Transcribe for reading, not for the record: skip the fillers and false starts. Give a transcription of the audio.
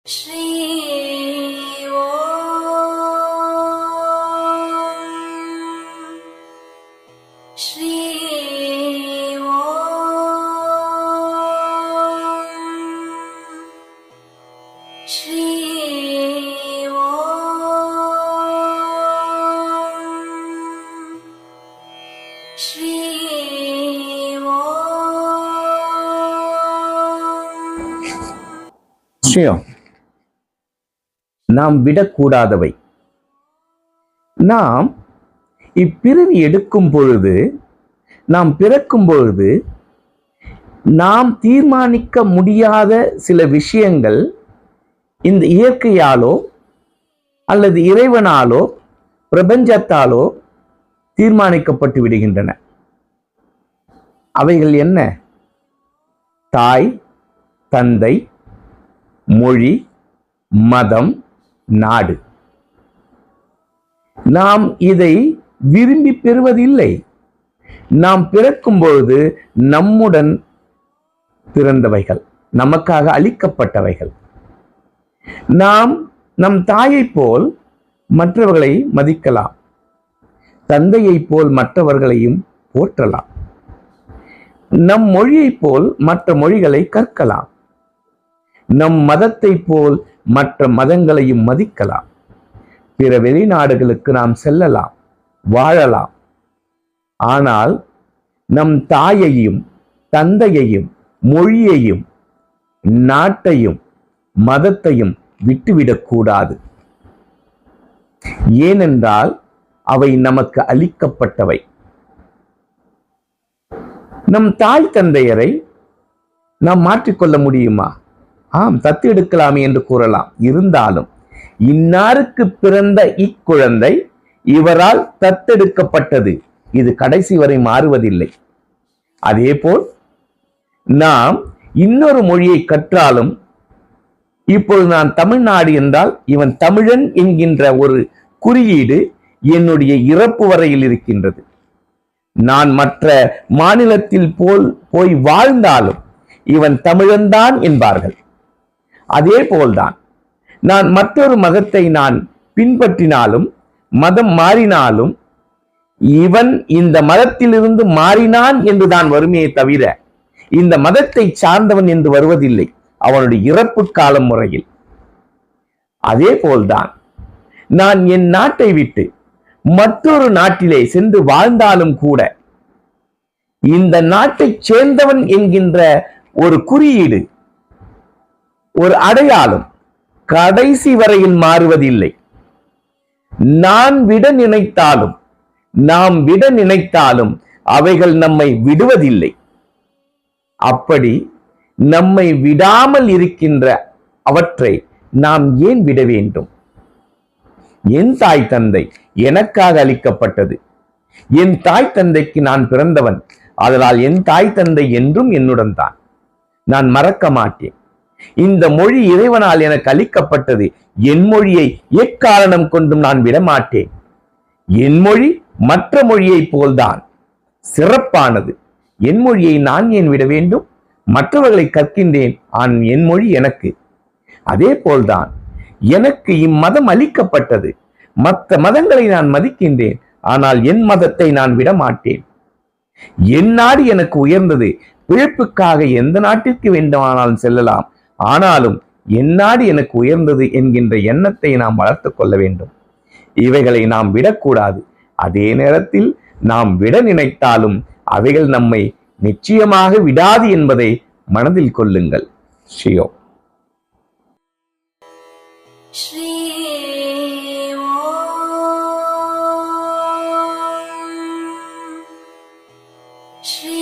श्री ओम श्री ओम श्री ओम श्री ஓம் நாம் விடக்கூடாதவை. நாம் இப்பிறவி எடுக்கும் பொழுது, நாம் பிறக்கும் பொழுது நாம் தீர்மானிக்க முடியாத சில விஷயங்கள் இந்த இயற்கையாலோ அல்லது இறைவனாலோ பிரபஞ்சத்தாலோ தீர்மானிக்கப்பட்டு விடுகின்றன. அவைகள் என்ன? தாய், தந்தை, மொழி, மதம், நாடு. நாம் இதை விரும்பி பெறுவதில்லை. நாம் பிறக்கும் பொழுது நம்முடன் பிறந்தவைகள், நமக்காக அளிக்கப்பட்டவைகள். நாம் நம் தாயை போல் மற்றவர்களை மதிக்கலாம், தந்தையை போல் மற்றவர்களையும் போற்றலாம், நம் மொழியை போல் மற்ற மொழிகளை கற்கலாம், நம் மதத்தை போல் மற்ற மதங்களையும் மதிக்கலாம், பிற வெளிநாடுகளுக்கு நாம் செல்லலாம், வாழலாம். ஆனால் நம் தாயையும் தந்தையையும் மொழியையும் நாட்டையும் மதத்தையும் விட்டுவிடக்கூடாது. ஏனென்றால் அவை நமக்கு அளிக்கப்பட்டவை. நம் தாய் தந்தையரை நாம் மாற்றிக்கொள்ள முடியுமா? ஆம், தத்து எடுக்கலாமே என்று கூறலாம். இருந்தாலும் இன்னாருக்கு பிறந்த இக்குழந்தை இவரால் தத்தெடுக்கப்பட்டது, இது கடைசி வரை மாறுவதில்லை. அதே போல் நாம் இன்னொரு மொழியை கற்றாலும், இப்பொழுது நான் தமிழ்நாடு என்றால் இவன் தமிழன் என்கின்ற ஒரு குறியீடு என்னுடைய இறப்பு வரையில் இருக்கின்றது. நான் மற்ற மாநிலத்தில் போய் வாழ்ந்தாலும் இவன் தமிழன்தான் என்பார்கள். அதே போல்தான் நான் மற்றொரு மதத்தை நான் பின்பற்றினாலும், மதம் மாறினாலும் இவன் இந்த மதத்திலிருந்து மாறினான் என்றுதான் வருமையை தவிர இந்த மதத்தை சார்ந்தவன் என்று வருவதில்லை, அவனுடைய இறப்பு காலம் முறையில். அதே போல்தான் நான் என் நாட்டை விட்டு மற்றொரு நாட்டிலே சென்று வாழ்ந்தாலும் கூட இந்த நாட்டை சேர்ந்தவன் என்கின்ற ஒரு குறியீடு, ஒரு அடையாளம் கடைசி வரையில் மாறுவதில்லை. நான் விட நினைத்தாலும் நாம் விட நினைத்தாலும் அவைகள் நம்மை விடுவதில்லை. அப்படி நம்மை விடாமல் இருக்கின்ற அவற்றை நாம் ஏன் விட வேண்டும்? என் தாய் தந்தை எனக்காக அளிக்கப்பட்டது. என் தாய் தந்தைக்கு நான் பிறந்தவன். அதனால் என் தாய் தந்தை என்றும் என்னுடன் தான், நான் மறக்க மாட்டேன். இந்த மொழி இறைவனால் எனக்கு அளிக்கப்பட்டது. என் மொழியை எக்காரணம் கொண்டும் நான் விடமாட்டேன். என் மொழி மற்ற மொழியை போல்தான் சிறப்பானது. என் மொழியை நான் ஏன் விட வேண்டும்? மற்றவர்களை கற்கின்றேன், என் மொழி எனக்கு. அதே போல்தான் எனக்கு இம்மதம் அளிக்கப்பட்டது. மற்ற மதங்களை நான் மதிக்கின்றேன், ஆனால் என் மதத்தை நான் விட மாட்டேன். என் நாடு எனக்கு உயர்ந்தது. பிழைப்புக்காக எந்த நாட்டிற்கு வேண்டுமானாலும் செல்லலாம், ஆனாலும் என் நாடு எனக்கு உயர்ந்தது என்கின்ற எண்ணத்தை நாம் வளர்த்து கொள்ள வேண்டும். இவைகளை நாம் விடக்கூடாது. அதே நேரத்தில் நாம் விட நினைத்தாலும் அவைகள் நம்மை நிச்சயமாக விடாது என்பதை மனதில் கொள்ளுங்கள். ஸ்ரீயோ श्री ओम श्री